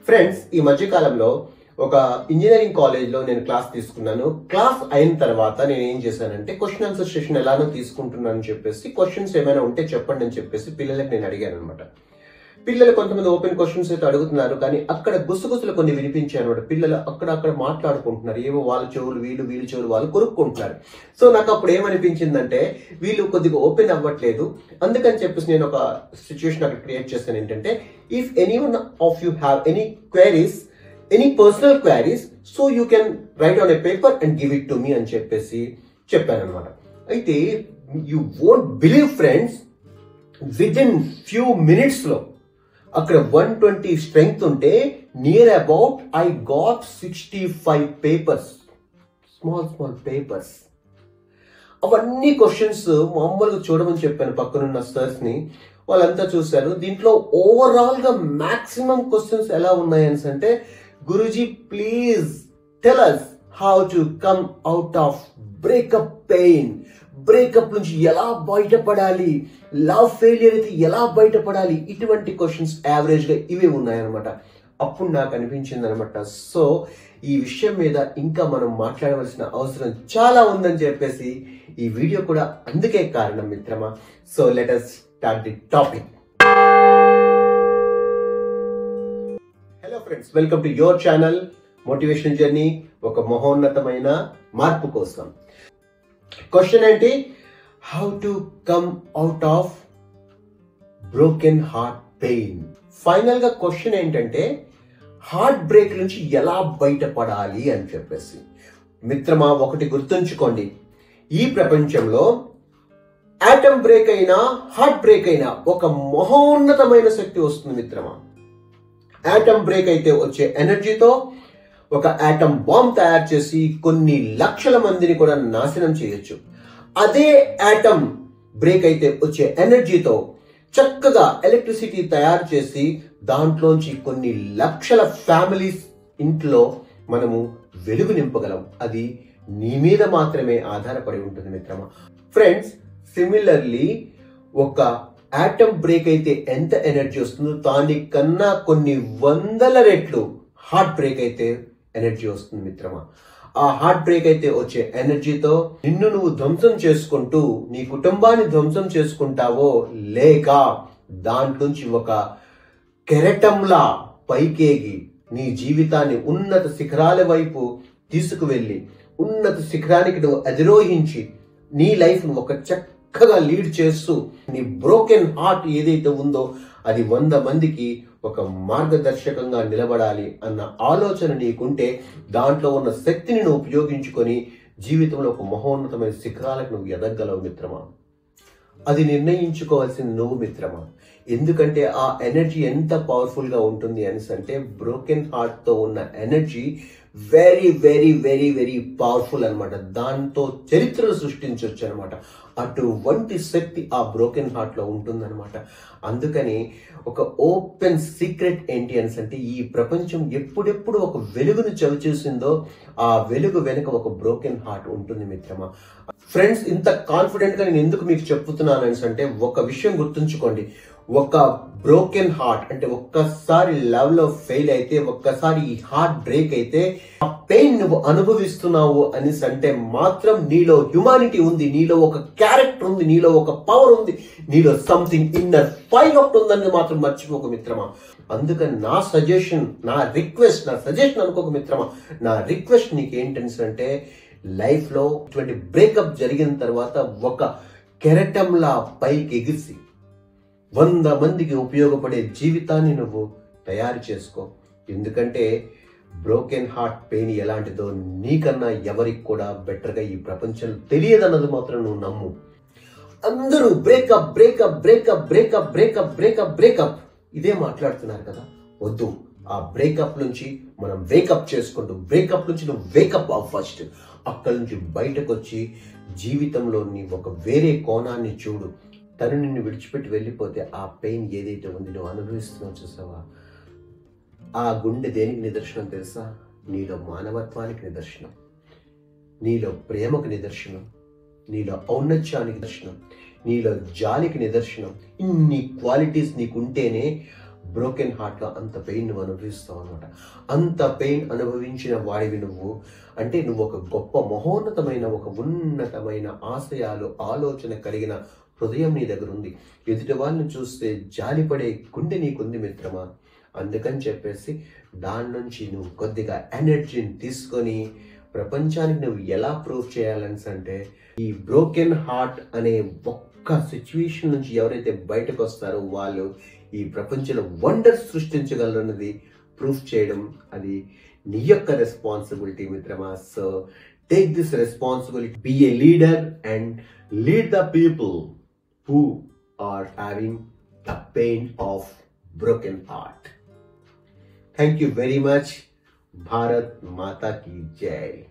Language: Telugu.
ఫ్రెండ్స్, ఈ మధ్య కాలంలో ఒక ఇంజనీరింగ్ కాలేజ్లో నేను క్లాస్ తీసుకున్నాను. క్లాస్ అయిన తర్వాత నేను ఏం చేశానంటే క్వశ్చన్ ఆన్సర్ సెషన్ ఎలానో తీసుకుంటున్నాను చెప్పేసి క్వశ్చన్స్ ఏమైనా ఉంటే చెప్పండి అని చెప్పేసి పిల్లలకు నేను అడిగాను అనమాట. పిల్లలు కొంతమంది ఓపెన్ క్వశ్చన్స్ అయితే అడుగుతున్నారు, కానీ అక్కడ గుసగుసలు కొన్ని వినిపించాయి అనమాట. పిల్లలు అక్కడ మాట్లాడుకుంటున్నారు, ఏవో వాళ్ళ చెవులు వీళ్ళు చెవులు వాళ్ళు కొరుక్కుంటున్నారు. సో నాకు అప్పుడు ఏమనిపించిందంటే వీళ్ళు కొద్దిగా ఓపెన్ అవ్వట్లేదు. అందుకని చెప్పేసి నేను ఒక సిచ్యువేషన్ అక్కడ క్రియేట్ చేస్తాను. ఏంటంటే, if any one of you have any queries, any personal queries, so you can write on a paper and give it to me అని చెప్పేసి చెప్పాను అనమాట. అయితే you won't believe friends, within few minutes లో అక్కడ 120 స్ట్రెంగ్త్ ఉంటే near about I got 65 papers, small papers. అవన్నీ క్వశ్చన్స్ మామూలుగా చూడమని చెప్పాను పక్కనున్న సర్స్ ని. వాళ్ళంతా చూశారు. దీంట్లో ఓవరాల్ గా మాక్సిమం క్వశ్చన్స్ ఎలా ఉన్నాయని అంటే, Guruji please tell us how to come out of breakup pain, breakup నుంచి ఎలా బయటపడాలి, లవ్ ఫెయిలియర్ అయితే ఎలా బయటపడాలి, ఇటువంటి క్వశ్చన్స్ యావరేజ్ గా ఇవే ఉన్నాయన్నమాట. అప్పుడు నాకు అనిపించింది అనమాట, సో ఈ విషయం మీద ఇంకా మనం మాట్లాడవలసిన అవసరం చాలా ఉందని చెప్పేసి ఈ వీడియో కూడా అందుకే కారణం మిత్రమా. So let us start the topic. Hello friends, welcome to your channel motivation journey, ఒక మహోన్నతమైన మార్పు కోసం. క్వశ్చన్ ఏంటి? How to come out of broken heart pain. Final గా క్వశ్చన్ ఏంటంటే, హార్ట్ బ్రేక్ నుంచి ఎలా బయటపడాలి అని చెప్పేసి. మిత్రమా, ఒకటి గుర్తుంచుకోండి, ఈ ప్రపంచంలో ఆటమ్ బ్రేక్ అయినా హార్ట్ బ్రేక్ అయినా ఒక మహోన్నతమైన శక్తి వస్తుంది మిత్రమా. ఆటమ్ బ్రేక్ అయితే వచ్చే ఎనర్జీతో ఒక ఆటమ్ బాంబ్ తయారు చేసి కొన్ని లక్షల మందిని కూడా నాశనం చేయొచ్చు. అదే ఆటమ్ బ్రేక్ అయితే వచ్చే ఎనర్జీతో చక్కగా ఎలక్ట్రిసిటీ తయారు చేసి దాంట్లోంచి కొన్ని లక్షల ఫ్యామిలీస్ ఇంట్లో మనము వెలుగు నింపగలం. అది నీ మీద మాత్రమే ఆధారపడి ఉంటుంది మిత్రమా. ఫ్రెండ్స్, సిమిలర్లీ ఒక ఆటమ్ బ్రేక్ అయితే ఎంత ఎనర్జీ వస్తుందో దానికన్నా కొన్ని వందల రెట్లు హార్ట్ బ్రేక్ అయితే ఎనర్జీ వస్తుంది మిత్రమా. ఆ హార్ట్ బ్రేక్ అయితే వచ్చే ఎనర్జీతో నిన్ను నువ్వు ధ్వంసం చేసుకుంటూ నీ కుటుంబాన్ని ధ్వంసం చేసుకుంటావో, లేక దాంట్లోంచి ఒక కెరటంలా పైకేగి నీ జీవితాన్ని ఉన్నత శిఖరాల వైపు తీసుకువెళ్ళి ఉన్నత శిఖరానికి నువ్వు అధిరోహించి నీ లైఫ్ ను ఒక చక్కగా లీడ్ చేస్తూ నీ బ్రోకెన్ హార్ట్ ఏదైతే ఉందో అది 100 మందికి ఒక మార్గదర్శకంగా నిలబడాలి అన్న ఆలోచన నీకుంటే, దాంట్లో ఉన్న శక్తిని నువ్వు ఉపయోగించుకొని జీవితంలో ఒక మహోన్నతమైన శిఖరాలకు నువ్వు ఎదగలవు మిత్రమా. అది నిర్ణయించుకోవాల్సింది నువ్వు మిత్రమా. ఎందుకంటే ఆ ఎనర్జీ ఎంత పవర్ఫుల్ గా ఉంటుంది అని అంటే, బ్రోకెన్ హార్ట్ తో ఉన్న energy very very very very powerful అనమాట. దాంతో చరిత్రలు సృష్టించవచ్చు అనమాట. అటువంటి శక్తి ఆ బ్రోకెన్ హార్ట్ లో ఉంటుందన్నమాట. అందుకని ఒక ఓపెన్ సీక్రెట్ ఏంటి అని అంటే, ఈ ప్రపంచం ఎప్పుడెప్పుడు ఒక వెలుగును చవిచూసిందో ఆ వెలుగు వెనుక ఒక బ్రోకెన్ హార్ట్ ఉంటుంది మిత్రమా. ఫ్రెండ్స్, ఇంత కాన్ఫిడెంట్ గా నేను ఎందుకు మీకు చెప్తున్నాను అని అంటే, ఒక విషయం గుర్తుంచుకోండి, ఒక బ్రోకెన్ హార్ట్ అంటే ఒక్కసారి లవ్ లో ఫెయిల్ అయితే, ఒక్కసారి ఈ హార్ట్ బ్రేక్ అయితే, ఆ పెయిన్ నువ్వు అనుభవిస్తున్నావు అని అంటే మాత్రం నీలో హ్యుమానిటీ ఉంది, నీలో ఒక క్యారెక్టర్ ఉంది, నీలో ఒక పవర్ ఉంది, నీలో సంథింగ్ ఇన్నర్ ఫైర్ ఉందని మాత్రం మర్చిపోక మిత్రమా. అందుకని నా సజెషన్ అనుకోక మిత్రమా, నా రిక్వెస్ట్ నీకు ఏంటంటే, లైఫ్ లో ఇటువంటి బ్రేకప్ జరిగిన తర్వాత ఒక కెరటంలా పైకి ఎగిసి 100 మందికి ఉపయోగపడే జీవితాన్ని నువ్వు తయారు చేసుకో. ఎందుకంటే బ్రోకెన్ హార్ట్ పెయిన్ ఎలాంటిదో నీకన్నా ఎవరికి కూడా బెటర్ గా ఈ ప్రపంచంలో తెలియదన్నది మాత్రం నువ్వు నమ్ము. అందరూ breakup breakup breakup breakup breakup breakup breakup ఇదే మాట్లాడుతున్నారు కదా. వద్దు, ఆ బ్రేకప్ నుంచి మనం వేకప్ చేసుకుంటూ, బ్రేకప్ నుంచి నువ్వు వేకప్ అవ్వు ఫస్ట్. అక్కడి నుంచి బయటకు వచ్చి జీవితంలో నీ ఒక వేరే కోణాన్ని చూడు. తను నిన్ను విడిచిపెట్టి వెళ్ళిపోతే ఆ పెయిన్ ఏదైతే ఉంది నువ్వు అనుభవిస్తున్నావు చూసావా, ఆ గుండె దేనికి నిదర్శనం తెలుసా? నీలో మానవత్వానికి నిదర్శనం, నీలో ప్రేమకు నిదర్శనం, నీలో ఔన్నత్యానికి నిదర్శనం, నీలో జాలికి నిదర్శనం. ఇన్ని క్వాలిటీస్ నీకుంటేనే బ్రోకెన్ హార్ట్గా అంత పెయిన్ నువ్వు అనుభవిస్తావు అనమాట. అంత పెయిన్ అనుభవించిన వాడివి నువ్వు. అంటే నువ్వు ఒక గొప్ప మహోన్నతమైన ఒక ఉన్నతమైన ఆశయాలు ఆలోచన కలిగిన హృదయం నీ దగ్గర ఉంది. ఎదుటి వాళ్ళని చూస్తే జాలిపడే గుండె నీకుంది మిత్రమా. అందుకని చెప్పేసి దాని నుంచి నువ్వు కొద్దిగా ఎనర్జీని తీసుకొని ప్రపంచానికి నువ్వు ఎలా ప్రూవ్ చేయాలని అంటే ఈ బ్రోకెన్ హార్ట్ అనే ఒక్క సిచ్యువేషన్ నుంచి ఎవరైతే బయటకు వస్తారో వాళ్ళు ఈ ప్రపంచంలో వండర్స్ సృష్టించగలరన్నది ప్రూఫ్ చేయడం అది నీ యొక్క రెస్పాన్సిబిలిటీ మిత్రమా. So take this responsibility, be a leader and lead the people who are having the pain of broken heart. Thank you very much. Bharat Mata ki Jai.